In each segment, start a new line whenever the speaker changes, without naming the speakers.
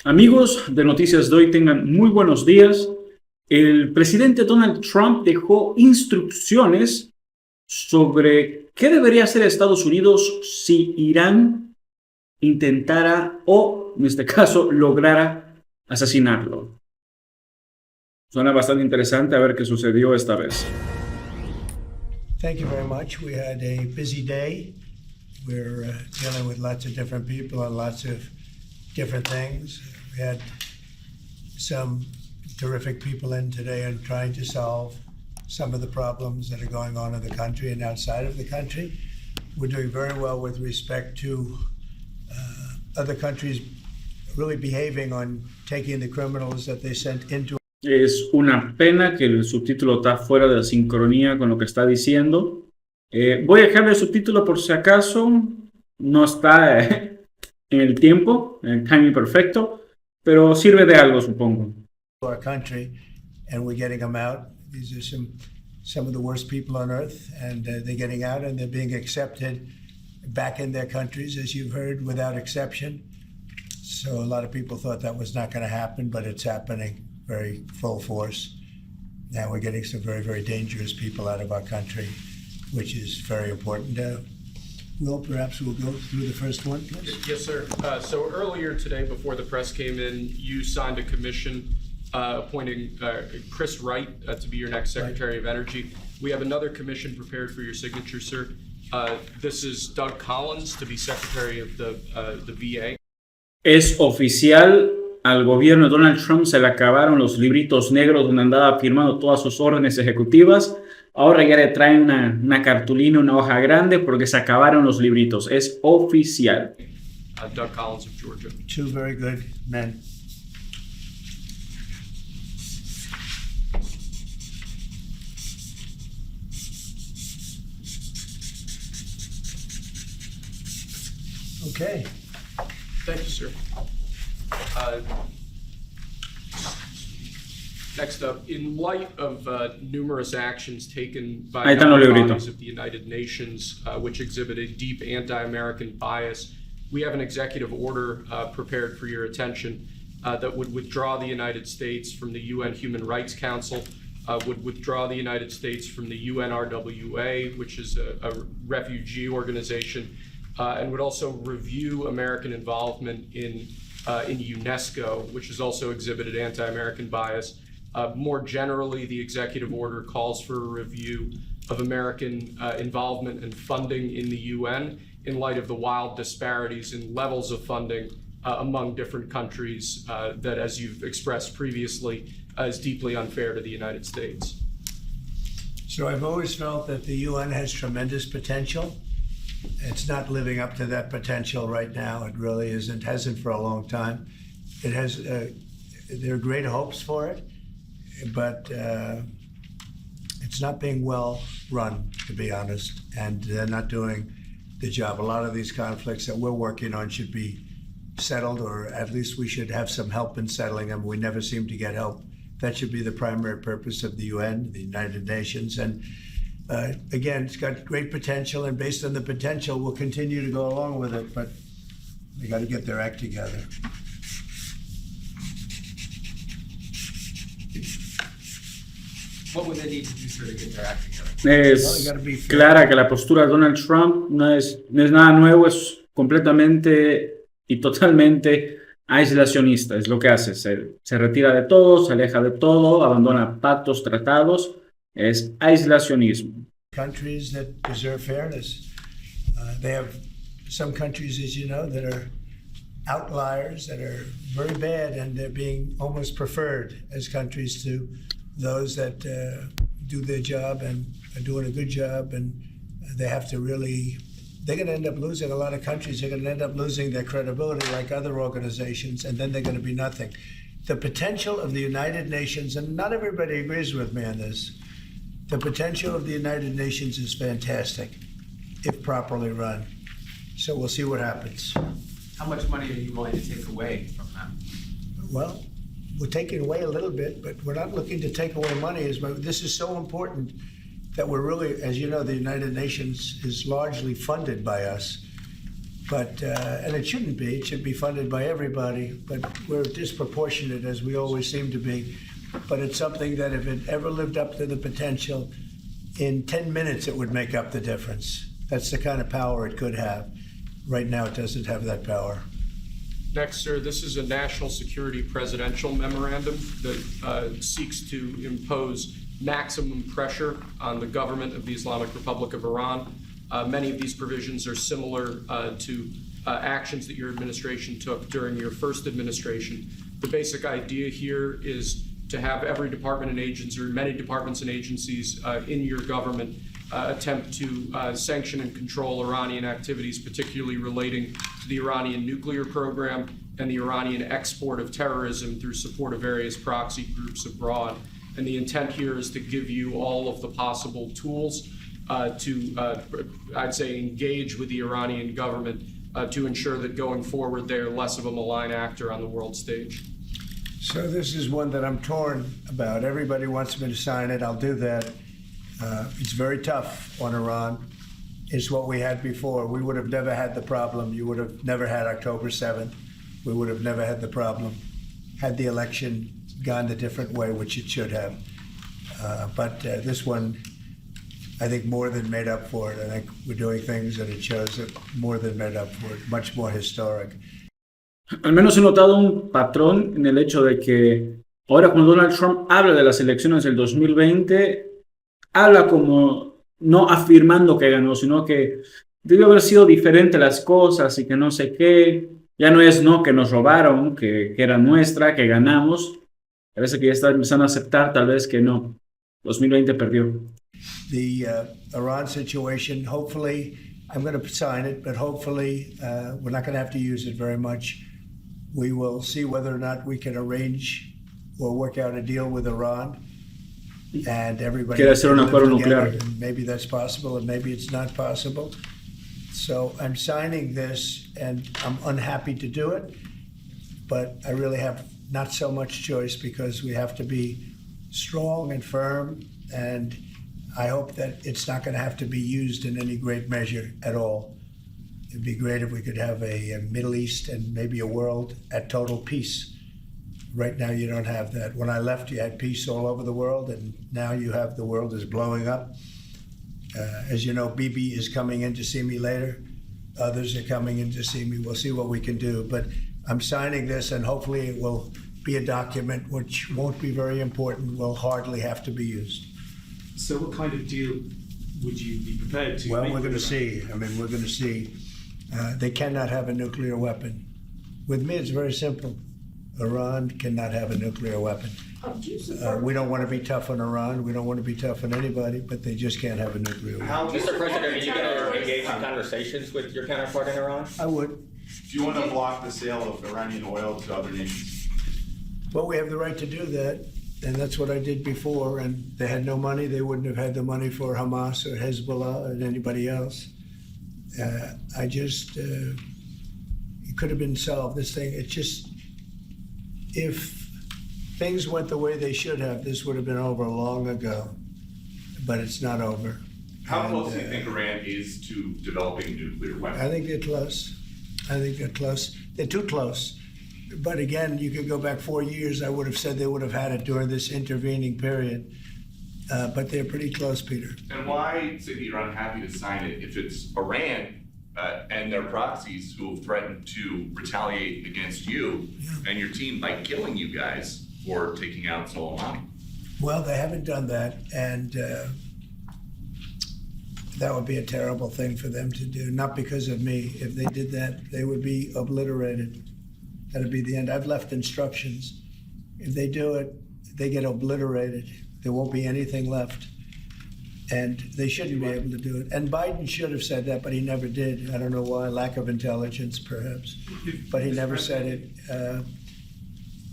Amigos de Noticias de Hoy, tengan muy buenos días. El presidente Donald Trump dejó instrucciones sobre qué debería hacer Estados Unidos si Irán intentara o, en este caso, lograra asesinarlo. Suena bastante interesante a ver qué sucedió esta vez.
Thank you very much. We had a busy day. We're dealing with lots of different people on lots of different things. We had some terrific people in today and trying to solve some of the problems that are going on in the country and outside of the country. We're doing very well with respect to other countries really behaving on taking the criminals that they sent into.
Es una pena que el subtítulo está fuera de sincronía con lo que está diciendo. Voy a dejar el subtítulo por si acaso. No está en el tiempo, en el timing perfecto, pero sirve de algo, supongo.
Our country, and we're getting them out. These are some of the worst people on earth, and they're getting out and they're being accepted back in their countries, as you've heard, without exception. So a lot of people thought that was not going to happen, but it's happening very full force. Now we're getting some very, very dangerous people out of our country, which is very important. Will, perhaps we'll go through the first one, please.
Yes, sir. So earlier today, before the press came in, you signed a commission appointing Chris Wright to be your next Secretary of Energy. We have another commission prepared for your signature, sir. This is Doug Collins to be Secretary of the VA.
Es oficial, al gobierno de Donald Trump se le acabaron los libritos negros donde andaba firmando todas sus órdenes ejecutivas. Ahora ya le traen una cartulina, una hoja grande porque se acabaron los libritos. Es oficial.
Doug Collins of Georgia.
Two very good men. Okay.
Thank you, sir. Next up, in light of numerous actions taken by bodies of the United Nations, which exhibit a deep anti-American bias, we have an executive order prepared for your attention that would withdraw the United States from the UN Human Rights Council, would withdraw the United States from the UNRWA, which is a refugee organization, and would also review American involvement in UNESCO, which has also exhibited anti-American bias. More generally, the executive order calls for a review of American involvement and funding in the UN in light of the wild disparities in levels of funding among different countries that, as you've expressed previously, is deeply unfair to the United States.
So I've always felt that the UN has tremendous potential. It's not living up to that potential right now. It really isn't, hasn't for a long time. It has, there are great hopes for it, but it's not being well run, to be honest, and they're not doing the job. A lot of these conflicts that we're working on should be settled, or at least we should have some help in settling them. We never seem to get help. That should be the primary purpose of the UN, the United Nations. And again, it's got great potential, and based on the potential, we'll continue to go along with it, but they got to get their act together.
What would they need to do, sir, to get their act together?
Es clara que la postura de Donald Trump no es nada nuevo, es completamente y totalmente aislacionista. Es lo que hace, se retira de todo, se aleja de todo, abandona pactos, tratados. Es aislacionismo.
Countries that deserve fairness. They have some countries, as you know, that are outliers, that are very bad, and they're being almost preferred as countries to those that do their job and are doing a good job, and they have to really, they're going to end up losing a lot of countries. They're going to end up losing their credibility like other organizations, and then they're going to be nothing. The potential of the United Nations, and not everybody agrees with me on this, the potential of the United Nations is fantastic if properly run. So we'll see what happens.
How much money are you willing to take away from them?
Well, we're taking away a little bit, but we're not looking to take away money. This is so important that we're really, as you know, the United Nations is largely funded by us. But, and it shouldn't be. It should be funded by everybody. But we're disproportionate, as we always seem to be. But it's something that if it ever lived up to the potential, in 10 minutes it would make up the difference. That's the kind of power it could have. Right now it doesn't have that power.
Next, sir, this is a national security presidential memorandum that seeks to impose maximum pressure on the government of the Islamic Republic of Iran. Many of these provisions are similar to actions that your administration took during your first administration. The basic idea here is to have every department and agency, or many departments and agencies in your government attempt to sanction and control Iranian activities, particularly relating to the Iranian nuclear program and the Iranian export of terrorism through support of various proxy groups abroad. And the intent here is to give you all of the possible tools to, I'd say, engage with the Iranian government to ensure that going forward they're less of a malign actor on the world stage.
So this is one that I'm torn about. Everybody wants me to sign it. I'll do that. It's very tough on Iran. It's what we had before. We would have never had the problem. You would have never had October 7th. We would have never had the problem had the election gone a different way, which it should have. But this one, I think, more than made up for it. I think we're doing things that it shows that more than made up for it, much more historic.
Al menos he notado un patrón en el hecho de que ahora cuando Donald Trump habla de las elecciones del 2020, habla como no afirmando que ganó, sino que debió haber sido diferente las cosas y que no sé qué. Ya no es no, que nos robaron, que era nuestra, que ganamos. Parece que ya está empezando a aceptar tal vez que no. 2020 perdió.
The Iran situation, hopefully, I'm going to sign it, but hopefully we're not going to have to use it very much. We will see whether or not we can arrange or work out a deal with Iran. And everybody
quiere hacer un acuerdo nuclear.
And maybe that's possible, and maybe it's not possible. So I'm signing this, and I'm unhappy to do it, but I really have not so much choice because we have to be strong and firm, and I hope that it's not going to have to be used in any great measure at all. It'd be great if we could have a Middle East and maybe a world at total peace. Right now, you don't have that. When I left, you had peace all over the world, and now you have the world is blowing up. As you know, Bibi is coming in to see me later. Others are coming in to see me. We'll see what we can do. But I'm signing this, and hopefully it will be a document which won't be very important, will hardly have to be used.
So what kind of deal would you be prepared to
Well,
make?
we're going to see. I mean, we're going to see. They cannot have a nuclear weapon. With me, it's very simple. Iran cannot have a nuclear weapon. We don't want to be tough on Iran. We don't want to be tough on anybody, but they just can't have a nuclear weapon.
Mr. President, are you going to engage in conversations with your counterpart in Iran?
I would.
Do you want to block the sale of Iranian oil to other nations?
Well, we have the right to do that, and that's what I did before, and they had no money. They wouldn't have had the money for Hamas or Hezbollah or anybody else. It could have been solved, this thing. It just, if things went the way they should have, this would have been over long ago, but it's not over.
How close do you think Iran is to developing a nuclear weapon?
I think they're close. I think they're close. They're too close. But again, you could go back 4 years, I would have said they would have had it during this intervening period. But they're pretty close, Peter.
And why say the Iran happy to sign it if it's Iran and their proxies who have threatened to retaliate against you and your team by killing you guys for taking out Soleimani?
Well, they haven't done that, and that would be a terrible thing for them to do, not because of me. If they did that, they would be obliterated. That'd be the end. I've left instructions. If they do it, they get obliterated. There won't be anything left. And they shouldn't be able to do it. And Biden should have said that, but he never did. I don't know why, lack of intelligence, perhaps. But he never said it.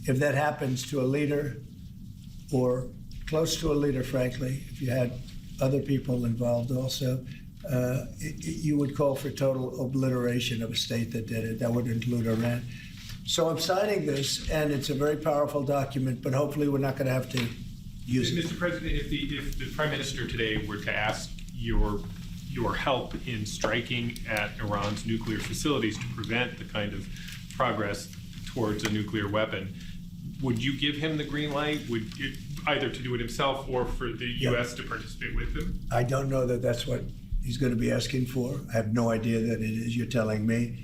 If that happens to a leader, or close to a leader, frankly, if you had other people involved also, you would call for total obliteration of a state that did it. That would include Iran. So I'm signing this, and it's a very powerful document, but hopefully we're not going to have to use it.
Mr. President, if the Prime Minister today were to ask your
your help in striking at Iran's nuclear facilities to prevent the kind of progress towards a nuclear weapon. Would you give him the green light? Either to do it himself or for the U.S. to participate with him?
I don't know that that's what he's going to be asking for. I have no idea that it is. You're telling me.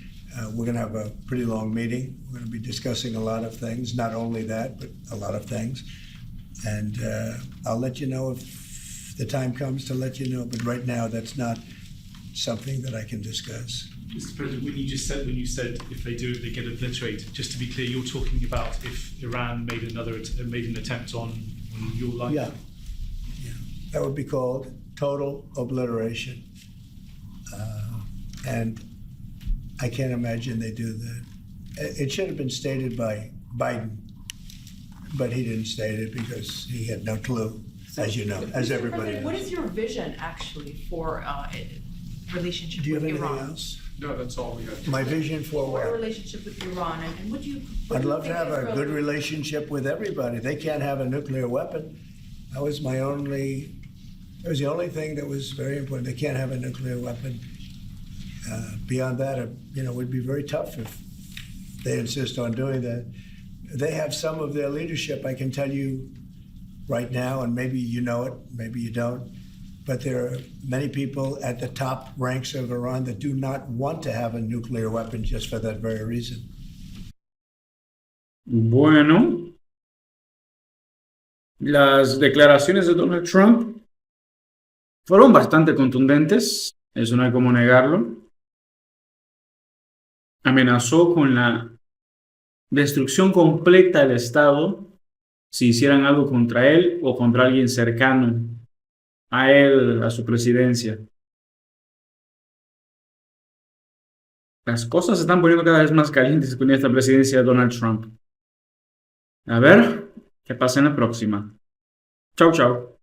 We're going to have a pretty long meeting. We're going to be discussing a lot of things, not only that, but a lot of things. And I'll let you know if the time comes to let you know. But right now, that's not something that I can discuss.
Mr. President, when you said if they do it, they get obliterated. Just to be clear, you're talking about if Iran made an attempt on your life.
Yeah, that would be called total obliteration. And I can't imagine they do that. It should have been stated by Biden, but he didn't state it because he had no clue, as you know, as everybody knows.
What is your vision actually for relationship
Do you have
with
anything
Iran?
else?
No, that's all we have.
My vision for
For a
what?
relationship with Iran, and what do you?
I'd love to have a good relationship with everybody. They can't have a nuclear weapon. That was the only thing that was very important. They can't have a nuclear weapon. Beyond that, it would be very tough if they insist on doing that. They have some of their leadership, I can tell you right now, and maybe you know it, maybe you don't, but there are many people at the top ranks of Iran that do not want to have a nuclear weapon just for that very reason.
Bueno, las declaraciones de Donald Trump fueron bastante contundentes, eso no hay cómo negarlo. Amenazó con la destrucción completa del Estado si hicieran algo contra él o contra alguien cercano a él, a su presidencia. Las cosas se están poniendo cada vez más calientes con esta presidencia de Donald Trump. A ver qué pasa en la próxima. Chau, chau.